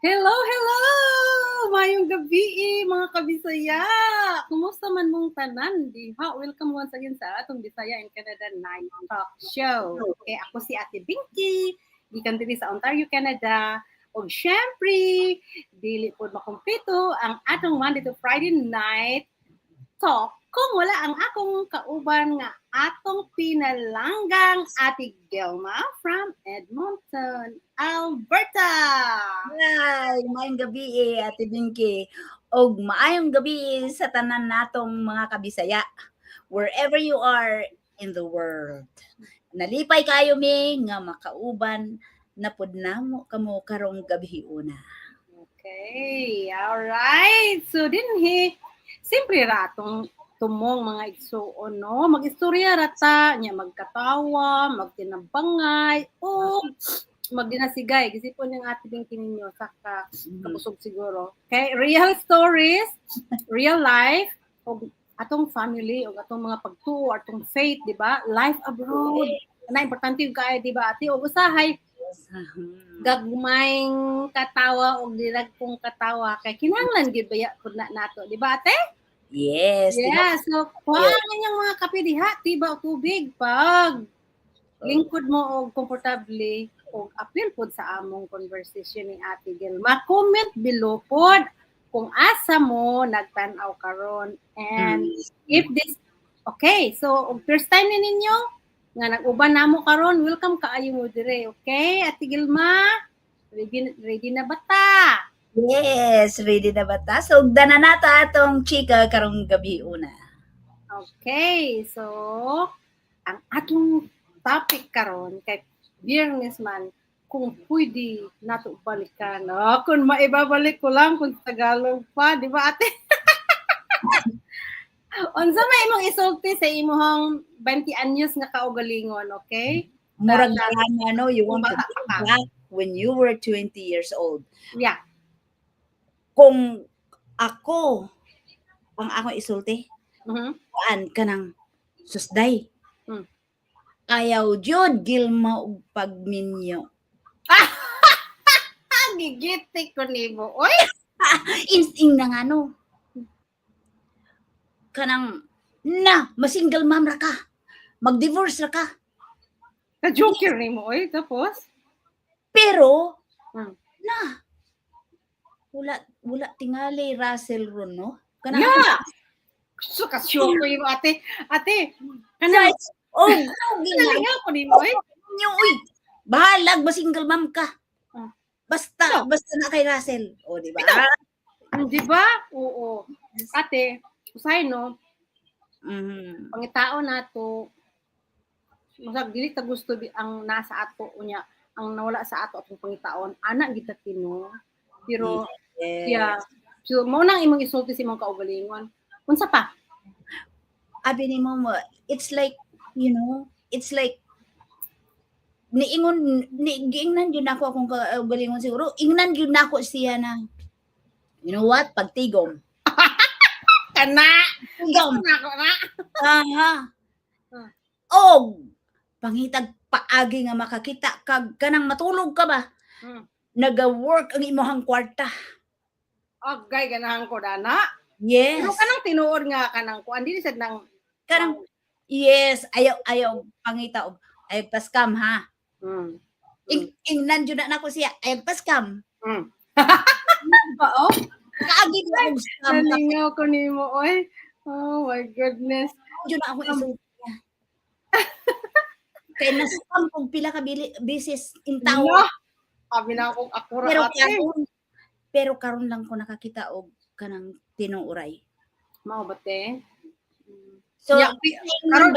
Hello, hello! Mayong gabi mga kabisaya! Kumusta man mong tanan? Diha, welcome once again sa atong Bisaya in Canada Night Talk Show. Okay, ako si Ate Binky, gikan diri sa Ontario, Canada. O syempre, dili po makumpleto ang atong Monday to Friday night talk kung wala ang akong kauban nga atong pinalanggang Ate Gelma from Edmonton, Alberta. Hi, maayong gabi Ate Binky. Og maayong gabi sa tanan natong mga kabisaya. Wherever you are in the world. Nalipay kayo mi nga makauban na pud namo kamo karong gabi una. Okay, alright. So dinhi, siyempre ratong tumong mga igsuon, no? Mag-istorya rata, nya magkatawa, magtinabangay, o magdinasigay. Kasi po ng ating kininyo sa kabusog siguro. Okay, real stories, real life, o atong family, o atong mga pagtuo, atong faith, di ba? Life abroad. Na importante yung kaya, di ba? Ati, o usahay, gagmayng katawa o diragpong katawa kay kinahanglan gyud baya pud na nato, di ba ate? Yes. Yes, so kuhaan yung mga kape diha, tiba o tubig pag lingkod mo og komportable og apil pod sa among conversation ni Ate Gelma. Comment below pod kung asa mo nagtan-aw karon and if this okay, so first time ni ninyo nga nag-uban namo karon, welcome kaayo mo dire, okay? Ate Gilma, ready na ba ta? Yes, ready na ba ta? So dana nata atong chika karong gabi una. Okay, so ang atong topic karon kay Biyernes man kung pwede nato balikan. Kung maibabalik ko lang kung Tagalog pa, di ba ate? Unsa may imong isulti sa imong 20 anyos nga kaugalingon, okay? Murag ano, you want to go back when you were 20 years old. Yeah. Kung ako ang akong isulti, kuan kanang susday. Ayaw jud Gilma og pagminyo. Gigitik ko nimo. Oy! Insing na nga no. Kanang na masingle mom ra ka. Mag-divorce ra ka. Ka-joker nimo oy tapos pero na wala tingali Russell ron no. Kanang yeah. So ka-sure ko yung ate. Kanang ginawa ko nimo oy. Uy, bahalag masingle mom ka. Basta na kay Russell. O di ba? Di ba? Oo. Ate, usay no. Pangitao nato masag dili ta gusto ang nasa ato unya ang nawala sa ato atong pangitaon ana gid ta tino pero yeah so mo nang imong isulti si imong kaugalingon unsa pa abi ni mo it's like you know it's like niingon giingnan gyud nako akong kaugalingon siguro ingnan gyud nako siya na you know what pagtigom kana tigom nako na pangitag paagi nga makakita kag kanang matulog ka ba naga-work ang imong kwarta agay ganahan ko dana yes pero kanang tinuod nga kanang kuan dili sad nang kanang yes ayaw pangita og ay paskam ha ingnan jud na nako siya ay paskam ba kaagi ko nalingaw ko nimo oy oh my goodness jud na ako isulti kay nasam kog pila ka bisis in taon abi na akong akura pero karon lang ko nakakita og kanang tinuuray mao ba te so karon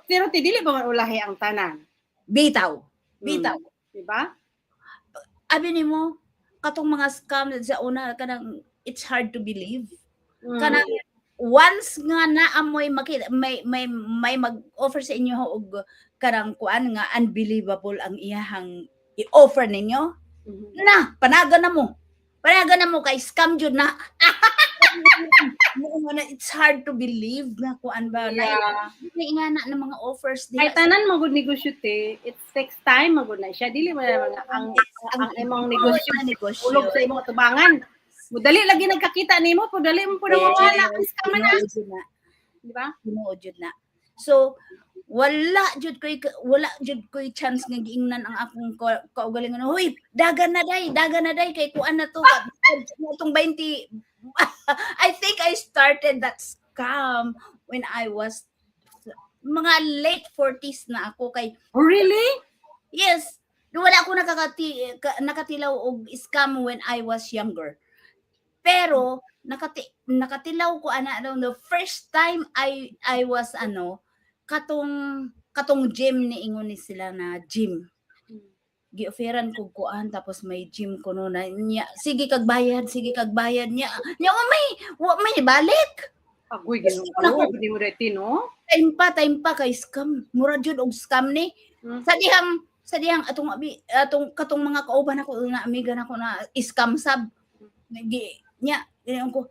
pero ti dili ba ulahi ang tanan bitaw di ba abi nimo katong mga scam sa una kanang it's hard to believe kanang once nga naamoy makita may mag-offer sa inyo og karang kuan nga unbelievable ang iyahang i-offer ninyo na panaga na mo kay scam jud na It's hard to believe na kuan ba na ingana ng mga offers Ay tanan magud negosyo te, it takes time magud na siya dili man ang imong negosyo ulog sa imong atubangan. Mudali lagi nagkakita nimo, dali mo pud mawala scam na. Di ba? Tinuod jud na. So wala jud ko'y chance nga giingnan ang akong kaugalingon. Hoy, dagan na day kay kuan na to. Itong 20 I think I started that scam when I was mga late 40s na ako kay. Oh, really? Yes. Wala ako nakatilaw og scam when I was younger. Pero nakatilaw ko the first time I was katong gym ni ingon ni sila na gym. Gi-offeran ko kuan tapos may gym ko no na niya sige kag bayad niya wa may balik. Agoy ginoo di mo deti no. Time pa kay scam. Mura jud og scam ni. Sa dihang katong mga kauban ako na amiga nako na scam sab. Nya ko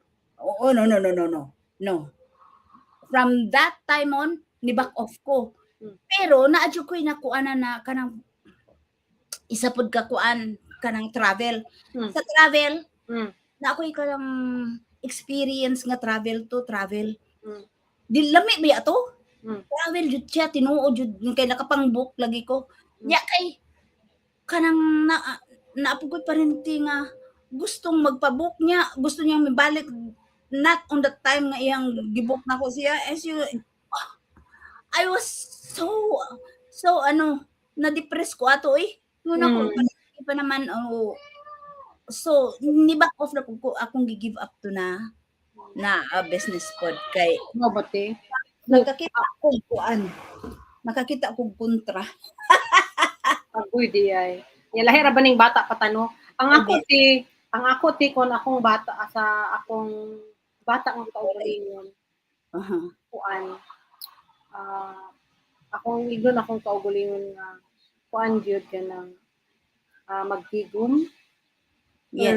no. From that time on ni back off ko. Pero naadyo ko'y nakuana na kanang isa pod ka kuan kanang travel. Sa travel na ako'y kanang experience nga travel. Di lami ba ato? Travel jud siya tinuod jud kay nakapang-book lagi ko. Nya kay kanang naapugod pa rin nga gustong magpa-book niya, gusto niyang mibalik not on the time nga iyang gibook nako siya. As you I was so na-depress ko ato Nguna ko pa naman so ni back off na ko akong gi-give up to na business pod kay mabati. Nakakita akong kontra. Agoy di ay. Lahi ra ba ning bata patano? Ang ako ti kon akong bata sa akong bata nga kaugalingon. Kuan. Akong igon akong kaugalingon nga kuan jud kanang magtigom. Yes.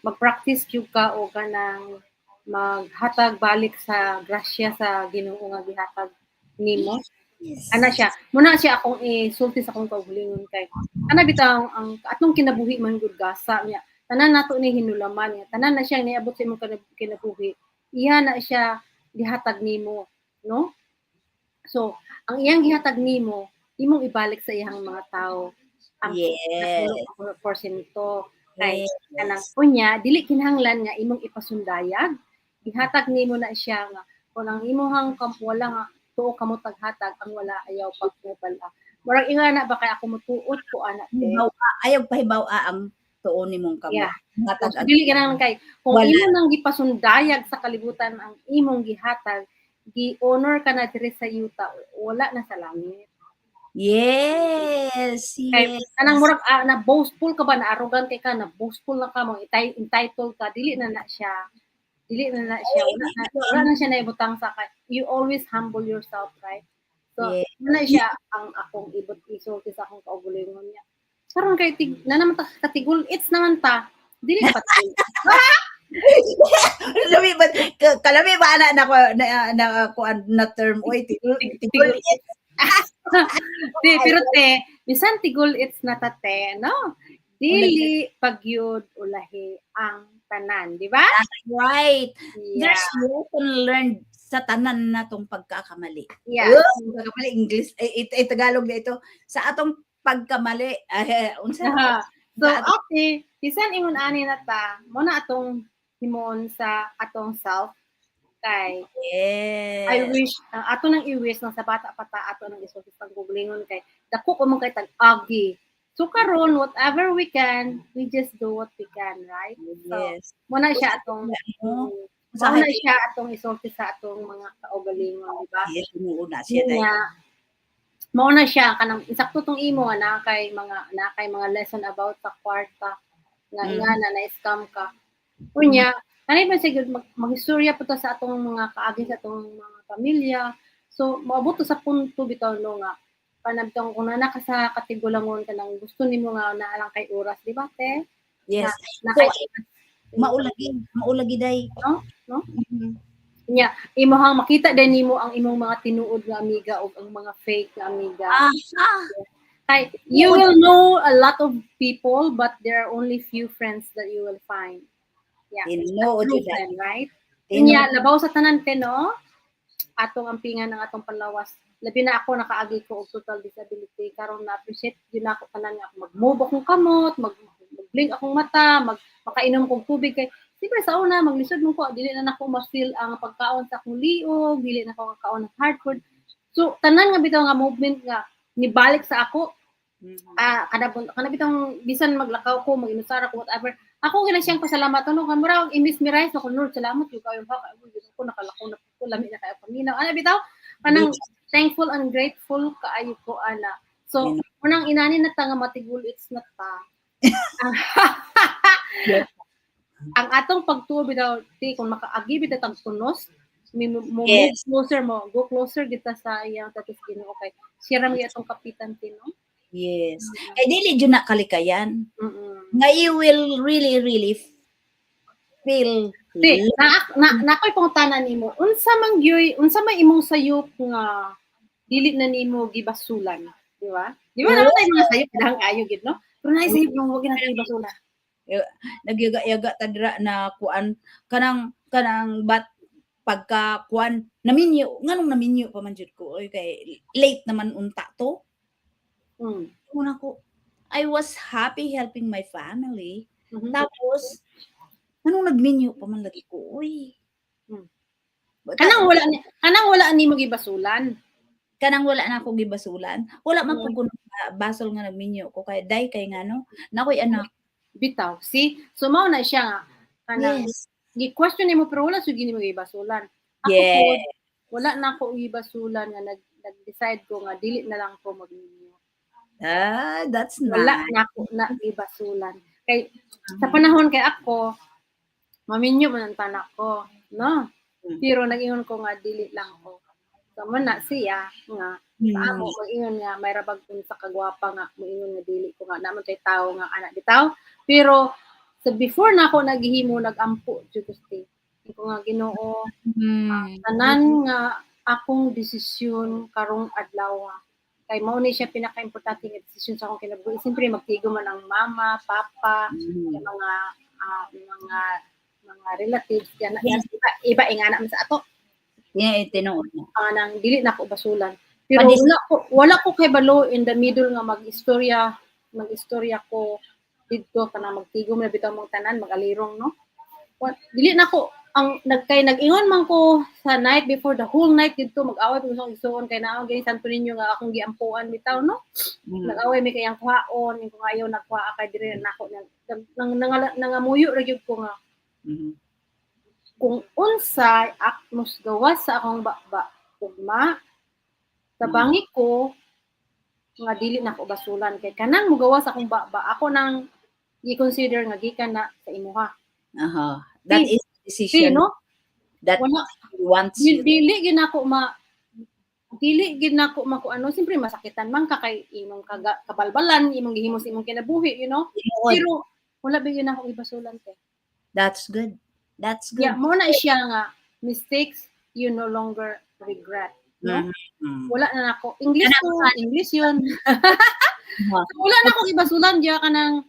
Mag-practice jud ka o kanang maghatag balik sa grasya sa Ginoo nga gihatag nimo. Yes. Ana siya. Muna siya akong isulti sa akong kaugalingon kay ana bitaw ang atong kinabuhi man gud gasa niya. Tanan nato ni hinulaman niya. Tanan na siya niabot sa imong kinabuhi. Iya na siya gihatag nimo, no? So, ang iyang gihatag nimo, imong ibalik sa iyang mga tao. Ang porsyento kay kanang unya dili kinahanglan nga imong ipasundayag. Gihatag nimo na siya nga kung ang imong wala nga tuo kamo taghatag ang wala ayaw pagpupala. Murag ingana ba kay ako mutuot ko ana ayaw pahibaw ang tuon nimong kamo. Yeah. So, dili kinahanglan kay kung imo nang gipasundayag sa kalibutan ang imong gihatag, gi-honor ka na diri sa yuta, wala na sa langit. Yes. Kay kanang murag na boastful ka ba na arrogant kay ka na boastful na ka mo entitled ka dili na siya wala na siya naibutang sa kay you always humble yourself, right? So na siya ang akong isulti sa akong kaugalingon niya karon kay na naman ta katigul it's naman ta dili pa kalami ba na term tigul pero te bisan tigul it's natate no dili pagyud ulahi ang tanan, di ba? Right. Yeah. There's lesson learned sa tanan natong pagkakamali. Yeah. Pagkakamali English Tagalog na ito sa atong pagkamali unsa so okay bisan ingon ani na ta mo na atong himon sa atong self kay I wish ato nang i-wish sa bata pa ta ato nang isulti sa guglingon kay dako ko man kay tag-agi. So karon whatever we can, we just do what we can, right? So, yes. Muna siya atong isulti sa atong mga kaugalingon, di ba? Yes, muna siya dai. Mauna siya kanang insakto tong imo na kay mga lesson about sa kwarta nga ingana na scam ka. Unya, kanay ba sigud magistorya pa to sa atong mga kaagi sa atong mga pamilya. So maabot to sa punto bitaw no nga panabtong kung na ka sa katigulangon ka nang gusto nimo nga naalang kay oras, di ba te? Yes. Maulagi day. No? no? Mhm. Nya imong makita din nimo ang imong mga tinuod nga amiga o ang mga fake nga amiga. Aha. Kay you will know a lot of people but there are only few friends that you will find. Yeah. Tinuod True jud. friend, right? Tinuod. Nya labaw sa tanan te no, atong ampingan ng atong panlawas. Labi na ako nakaagi ko og total disability karon na appreciate gyud ako tanan nga mag-move akong kamot, mag-blink akong mata, makainom kog tubig kay siyempre sa una maglisod mo ko dili na nako ma-feel ang pagkaon sa akong liog, dili na ako makaon ng hard food. So tanan nga bitaw nga movement nga nibalik sa ako kada bitang bisan maglakaw ko mag-inusara ko whatever ako gina siyang pasalamat no kan mura imbis mi rice ako Lord salamat yung kayo ha ko nakalakaw na ko lami na kay paminaw ana bitaw kanang thankful and grateful kaayo ko ana so unang inani na ta nga matigul it's not ta ang atong pagtuo bitaw ti kung makaagi bitaw tag tunos mo Yes. go closer kita sa iyang tatis Ginoo kay siya ra mi atong kapitan ti no. Yes. Kay dili jud na kalikayan. Mm. Nga you will really feel Di, na ko'y pangutanan nimo. Unsa man imong sayop nga dili na nimo gibasulan, di ba? Di ba naman tayo mga sayop dahang kayo gid no? Pero na sayop nga wag na gibasulan. Nagyaga-yaga ta dira na kuan kanang bat pagka kuan naminyo nganong naminyo pa man jud ko oy kay late naman unta to. Una ko I was happy helping my family. Tapos anong nagminyo pa man lagi ko uy. Kanang wala ni mo gibasulan. Kanang wala na ako gibasulan. Wala man pud ko basol nga nagminyo ko kay day kay ngano nakoy anak bitaw. See? So mao na siya nga kanang gi-question nimo pero wala sud gini mo gibasulan. Ako po wala na ako gibasulan nga nag-decide ko nga dili na lang ko magminyo. That's wala nice. na ako na gibasulan. Kay sa panahon kay ako maminyo man ang tanak ko, no? Pero nag-ingon ko nga dili lang ko. So man na siya nga sa amo mag-ingon nga may rabag kun sa kagwapa nga moingon nga dili ko nga naman kay tao nga anak bitaw. Pero so before na ako naghihimo nag-ampo jud ko nga Ginoo tanan nga akong desisyon karong adlaw kay mao ni siya pinaka-importante nga desisyon sa akong kinabuhi. Siyempre magtigo man ang mama, papa, mga relatives yan iba ingana man sa ato. Tinuod na. Nang dili na ko basulan. Pero wala ko kay balo in the middle nga mag-istorya ko didto kana magtigo na bitaw mong tanan mag-alirong no. Dili na ko ang nag-ingon man ko sa night before the whole night dito mag-away ko sa isuon kay naa gani Santo Niño nga akong giampuan bitaw no. Nag-away mi kay ang kuhaon kung ayaw nagkuha kay diri nako nangamuyo ra gyud ko nga. Kung unsay akmos gawas sa akong ugma tabangi ko nga dili na ko basulan kay kanang mugawas akong ako nang i-consider nga gikan na sa imuha. That is decision no? that wants you. Dili gid nako ano siyempre masakitan man ka kay imong kabalbalan imong gihimo sa imong kinabuhi pero wala bigyan nako ibasulan kay. That's good. Yeah, mo na siya nga mistakes you no longer regret. No? Wala na nako. English yun. Wala na akong ibasulan diya kanang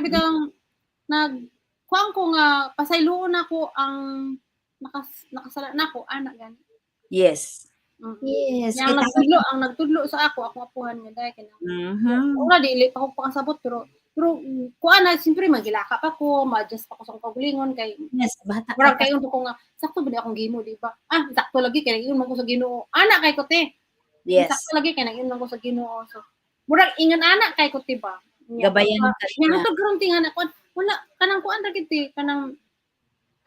bitang kuang ko nga pasayloon ako ang nakasala nako anak gani. Yes. Yes. Ang nagtudlo sa ako apuhan nga dai kanang. Wala dili pa ko pakasabot pero kuan na siyempre magilaka pa ko, ma-adjust pa ko sa kagulingon kay bata. Murag kayo ko nga sakto ba akong gimo di ba? Sakto lagi kay ingon man ko sa Ginoo. Anak kay ko te. Yes. Sakto lagi kay ingon man ko sa Ginoo. So murag ingon anak kay ko te ba? Gabayan ka. Nga to karon tingan ako wala kanang kuan ra gid te kanang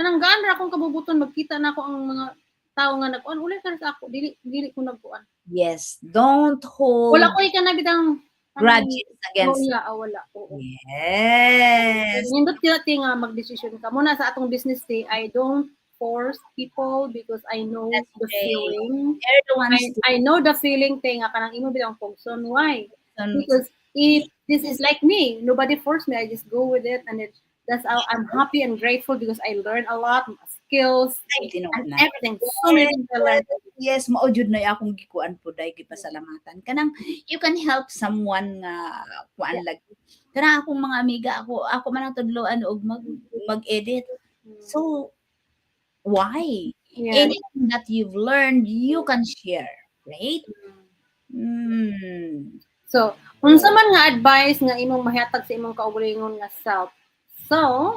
gaan ra akong kabubuton magkita na ako ang mga tao nga nagkuan uli ka sa ako dili ko nagkuan. Yes. Don't hold wala ko na bitang grudges against wala. Yes. Nindot kila nga mag-decision ka. Muna sa atong business day, I don't force people because I know the feeling. I know the feeling nga kanang imo bilang function. Why? Because if this is like me, nobody forced me. I just go with it and That's how I'm happy and grateful because I learned a lot, skills, Ay tinuod and na. everything. So many things I learned. Yes, mao jud na akong gikuan po day gipasalamatan. Kanang you can help someone nga kuan Yeah. lagi. Kanang akong mga amiga ako man ang tudloan og mag-edit. So why? Yeah. Anything that you've learned, you can share, right? Mm. So, unsa man nga advice nga imong mahatag sa imong kaugalingon nga self. So,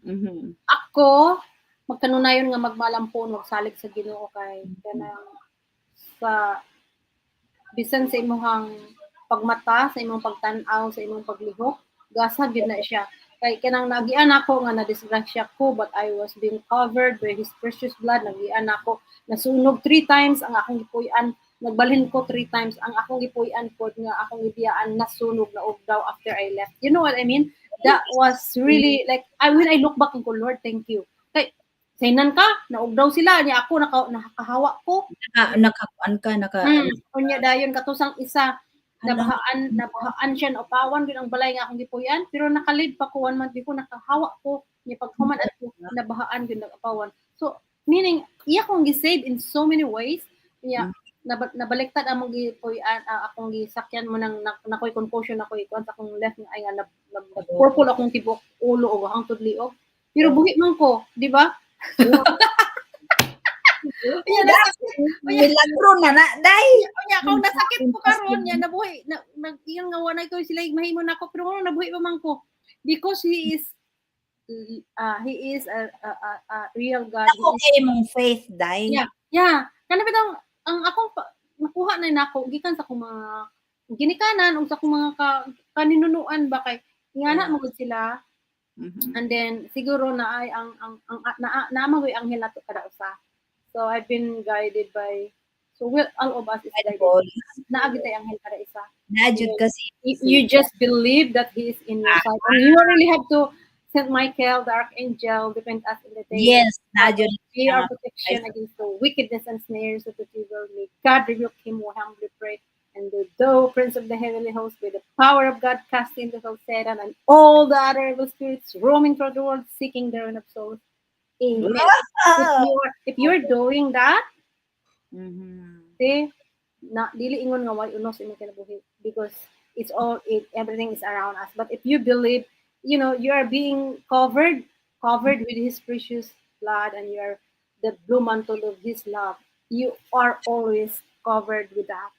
Mhm. ako magkanunayon nga magmalampon magsalig sa Ginoo kay kanang sa bisan sa imong pagmata, sa imong pagtan-aw, sa imong paglihok, gasad gyud na siya. Kay kanang nagian ako nga nadisgrasya ko but I was being covered by His precious blood. Nagian ako, nasunog 3 times ang akong gipuy-an, nagbalhin ko 3 times ang akong gipuy-an pod nga akong ibiyaan nasunog na daw after I left. You know what I mean? That was really like when I look back ko, Lord, thank you. Kay saynan ka, naugdaw sila niya ako nakahawa ko. Nakakuan ka Unya dayon katusang isa Hala. nabahaan siya na upawan gyud ang balay nga akong gipuy-an pero nakalid pa ko 1 month before nakahawa ko niya paghuman ako nabahaan gyud nagapawan. So meaning iya kong gi-save in so many ways. Iya nabaliktad ang mong gipuy-an akong gisakyan mo nang nakoy confusion ako kuan sa akong left nga ay nga purple akong tibok ulo og hangtod liog. Pero buhi man ko, di ba? Milagro na day. Unya kung nasakit ko karon nya nabuhi iyon nga wanay ko sila mahimo nako pero ano nabuhi pa man ko because he is a real God. Ako kay mong faith day. Yeah. Kana bitang ang akong nakuha na nako gikan sa akong mga ginikanan ug sa akong mga kaninunuan ba kay ingana mo gud sila. And then siguro na ay ang naamagoy ang hilato kada usa. So I've been guided by all of us is guided. Naagid tay ang hil kada isa. Naajud kasi You just believe that He is in your side. And you really have to Saint Michael, the Archangel, defend us in the day. Yes, naajud. Be our protection against the wickedness and snares of the evil. May God rebuke him, we humbly pray. And thou, Prince of the heavenly host, with the power of God, cast into hell Satan and all the other evil spirits roaming through the world, seeking their own of souls. Amen. If you're doing that, dili ingon nga why unos imong kinabuhi because everything is around us. But if you believe, you are being covered with His precious blood and you are the blue mantle of His love. You are always covered with that.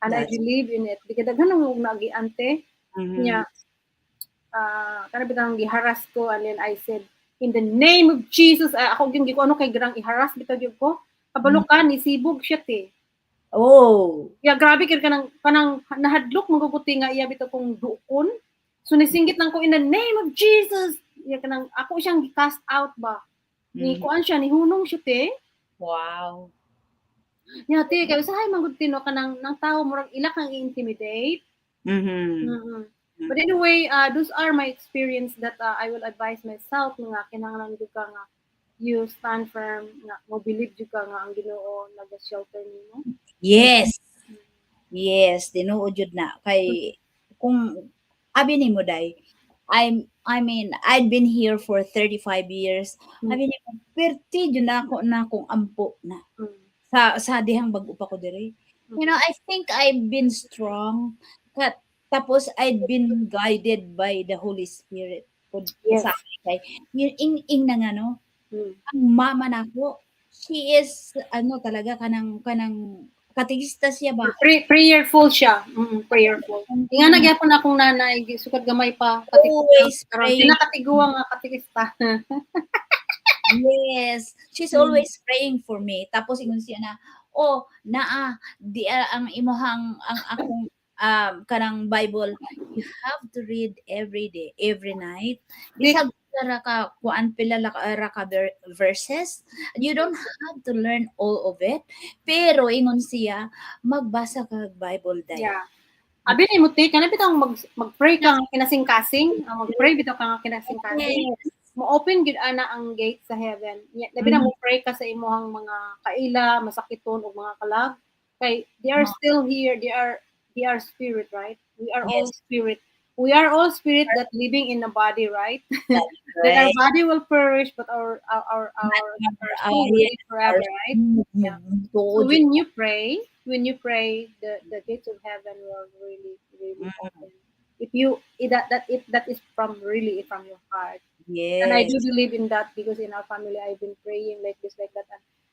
And I believe in it. Because daghan ang nagiante niya kana bitang giharas ko and then I said in the name of Jesus ako gyud giko ano kay grang iharas bitaw gyud ko kabalo ka ni sibog siya te. Oh. Yeah, grabe kay kanang nahadlok maguguti nga iya bitaw kong duukon. So nisinggit lang ko in the name of Jesus. Yeah, kanang ako siyang cast out ba. Ni kuan siya ni hunong siya te. Wow. Yeah, te kay usahay magud tino kanang nang tawo murag ila kang i-intimidate. But anyway, those are my experience that I will advise myself nga kinahanglan jud ka nga you stand firm nga mo believe jud ka nga ang Ginoo naga-shelter nimo. Yes. Yes, tinuod jud na kay kung abi nimo day I mean, I'd been here for 35 years. Abi nimo perti jud na akong ampo na. Sa dihang bag-o pa ko diri. You know, I think I've been strong. Tapos I've been guided by the Holy Spirit. Yes. Sa kay ing na nga no. Ang mama nako, she is talaga kanang katigista siya ba? Prayerful siya. Prayerful. Nga nagyapon akong nanay, sukad gamay pa. Always praying. Nakatiguang nga katigista. Yes, she's always praying for me. Tapos ingon siya na, di ang imuhang ang akong kanang Bible, you have to read every day, every night. Bisag ra ka kuan pila ra ka verses. You don't have to learn all of it. Pero ingon siya, magbasa ka Bible day. Yeah. Abi ni mo te kana bitaw mag-pray ka nga kinasing-kasing, mag-pray bitaw ka nga kinasing-kasing. Yes. Mo-open gid ana ang gate sa heaven. Labi na mo pray ka sa imong mga kaila, masakiton ug mga kalag. Kay they are still here, they are spirit, right? We are all spirit. we are all spirit that living in a body, right? That's That our right. body will perish, but our soul will Yes, live forever, right? Yeah. So tuod. when you pray, the gates of heaven will really, really Mm, open. If that is from really from your heart. And I do yes. believe in that because in our family I've been praying like this, like that.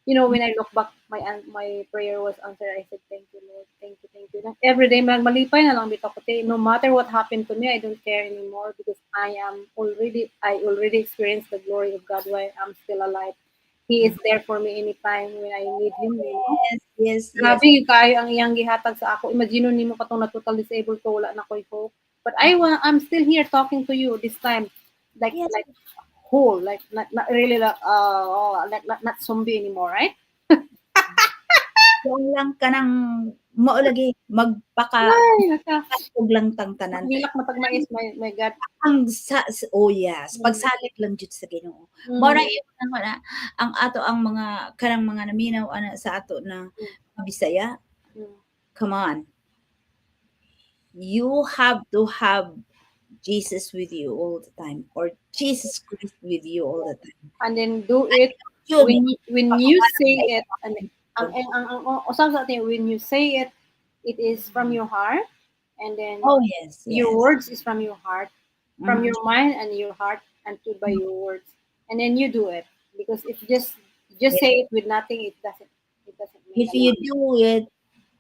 And when I look back, my prayer was answered. I said, "Thank you, Lord. Thank you, thank you." Every day, malipay na lang bitaw ko, te. No matter what happened to me, I don't care anymore because I already experienced the glory of God while I'm still alive. He is Mhm. there for me anytime when I need Him. Yes, yes, yes. Grabe kayo ang iyang gihatag sa ako. Imagine nimo katong na total disabled ko, wala na ko'y hope. But I'm still here talking to you this time, like Yes, like whole, like not really like like not zombie anymore, right? kung lang ka ng mao lagi Ay, naka magpakatog lang tang tanan. hilak matag mais, my God. Ang oh yes, Mm. pagsalig lang jud sa Ginoo. Mao na Mm. ingon na ang ato ang mga kanang mga naminaw ana sa ato na Mm. mga Bisaya, Mm. come on. You have to have Jesus with you all the time or Jesus Christ with you all the time. And then do it Yun eh, when you pagkawalan say sa it, and ikaw. usab sa atin, when you say it, it is from your heart, and then Oh yes, your yes. words is from your heart, from Mhm. your mind and your heart, and to by your words, and then you do it. Because if just Yes. say it with nothing, it doesn't make If a you lot. do it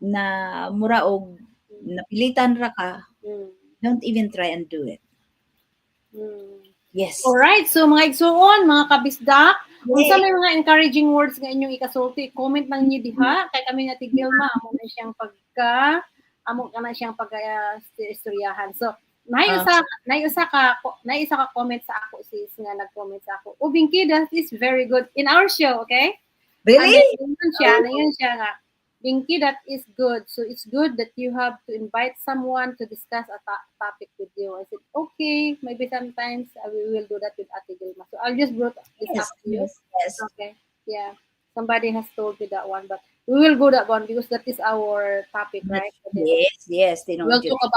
na mura og napilitan ra ka, Mm. don't even try and do it. Mm. Yes. Alright, so mga igsuon, mga kabisdak, unsa Yay! may mga encouraging words nga inyong ikasulti, comment lang niyo diha kay kami nga tigilma amo na siyang amo ka na siyang istoryahan. So, Ah, nay usa ka comment sa ako, sis, nga nag-comment sa ako. Ubingki, that is very good in our show, okay? And really? then yun siya nga, Binky, that is good. So it's good that you have to invite someone to discuss a topic with you. I said, okay, maybe sometimes we will do that with Ate Gilma. So I'll just brought this Yes, up to you. yes, yes. Okay. Yeah. Somebody has told me that one, but we will go that one because that is our topic, right? And then Yes, yes, tinuod we'll yun. talk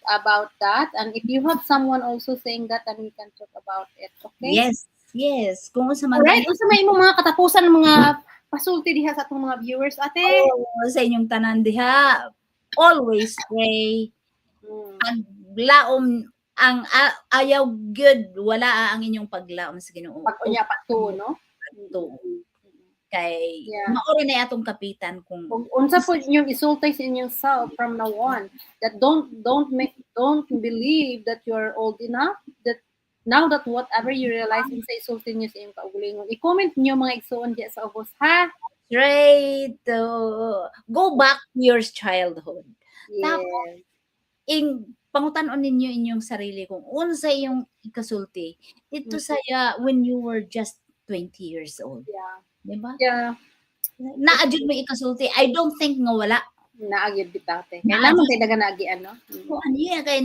about that. And if you have someone also saying that, then we can talk about it. Okay? Yes, yes. Kung sa man Alright. Unsa may imong mga katapusan ng mga pasulti diha sa atong mga viewers, ate? sa inyong tanan diha, always pray. Mm. Ang laom ang ayaw good wala ang inyong paglaom sa Ginoo. Pag-unya pagtuo, no? To kay Yeah. maori na atong kapitan kung Kung unsa po inyong isultay sa inyong self from now on, that don't believe that you are old enough, that now that whatever you realize unsa isulti niyo sa inyong kaugalingon, i-comment niyo mga igsuon diya sa ubos, ha? try to go back to your childhood. Tapos Yes. pangutan-on ninyo inyong sarili kung unsa iyong ikasulti dito Mm. saya when you were just 20 years old. Yeah. Di ba? Yeah. Naa jud mo ikasulti. I don't think nga wala. Naagid bitate. Kailangan tayo daga naagian, no? So, ano yan, kaya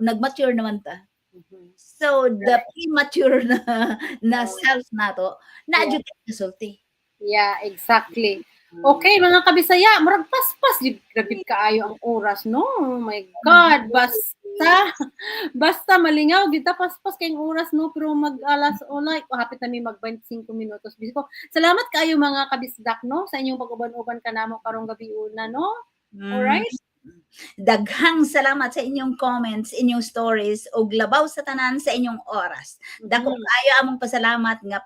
nag-mature naman ta. Mhm. So, the premature na Oh. self nato, na jud ikasulti. Yeah, exactly. Okay, mga kabisaya, murag paspas gid grabe kaayo ang oras, no? Oh my God, basta malingaw gid ta paspas kay oras, no? Pero mag-alas like hapit na mi mag 25 minutos. Bisig ko, salamat kaayo mga kabisdak, no? Sa inyong pag-uban-uban kanamo karong gabi una, no? Alright? Daghang salamat sa inyong comments, inyong stories, ug labaw sa tanan sa inyong oras. Dako kaayo among pasalamat nga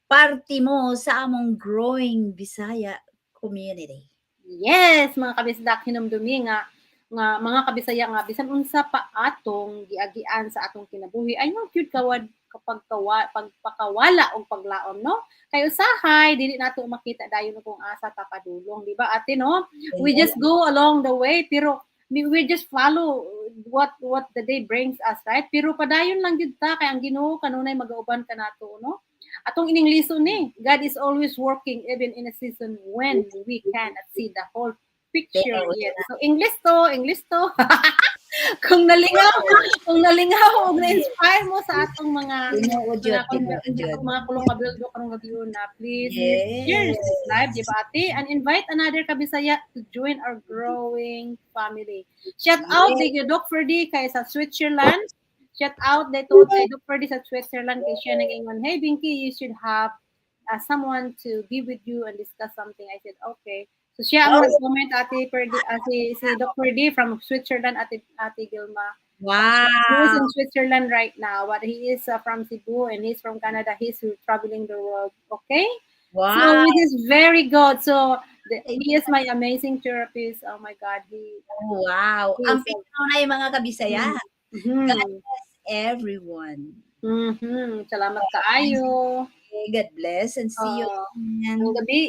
parte mo sa among growing Bisaya community. Yes, mga kabisdak, hinumdumi nga mga kabisaya nga bisan unsa pa atong giagian sa atong kinabuhi ay no cute kawad kapag pagpakawala og paglaom, no? Kay usahay dili nato makita dayon kung asa ta padulong, di ba ate, no? We just go along the way pero we just follow what the day brings us, right? Pero padayon lang gid ta kay ang Ginoo kanunay magauban kanato, no? Atong ining lison ni, God is always working even in a season when we cannot see the whole picture yet. So English to. Kung kung nalingaw o na-inspire mo sa atong mga Tinuod yun, tinuod yun. mga kulong kabildo karong gabi na, please share Yes. this live, di ba ate? And invite another Kabisaya to join our growing family. Shout out Yes. kay Doc Ferdy kay sa Switzerland. Shout out dito kay Doc Ferdy sa Switzerland kay siya nag-ingon, hey Binky, you should have someone to be with you and discuss something. I said, okay. So siya ang nag-comment, ate Ferdy, si Doc Ferdy from Switzerland, ate Gilma. He is Wow. in Switzerland right now, but he is from Cebu and he's from Canada. He's traveling the world. Okay, so Wow. it is very good. So he is my amazing therapist. Oh my God, Oh, wow. he Ang is pinakaunay mga Kabisaya. Mhm. God bless everyone. Salamat kaayo. Okay, God bless and see you again. Ang gabi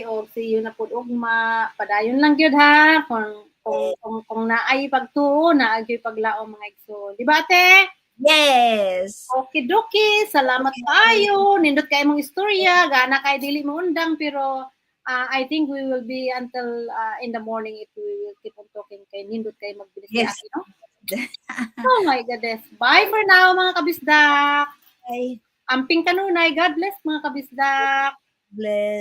o see you na pud ugma. Padayon lang gyud ha kung naay pagtuo, naay paglaom mga igsoon. Di ba ate? Yes. Okidoki, salamat kayo. Nindot kay mong istorya, gana kay dili mo undang pero I think we will be until in the morning if we will keep on talking kay nindot kay magbilis Yes. ate, no? Oh my goodness. Bye for now mga kabisdak. Bye. Amping kanunay. God bless mga kabisdak. Bless.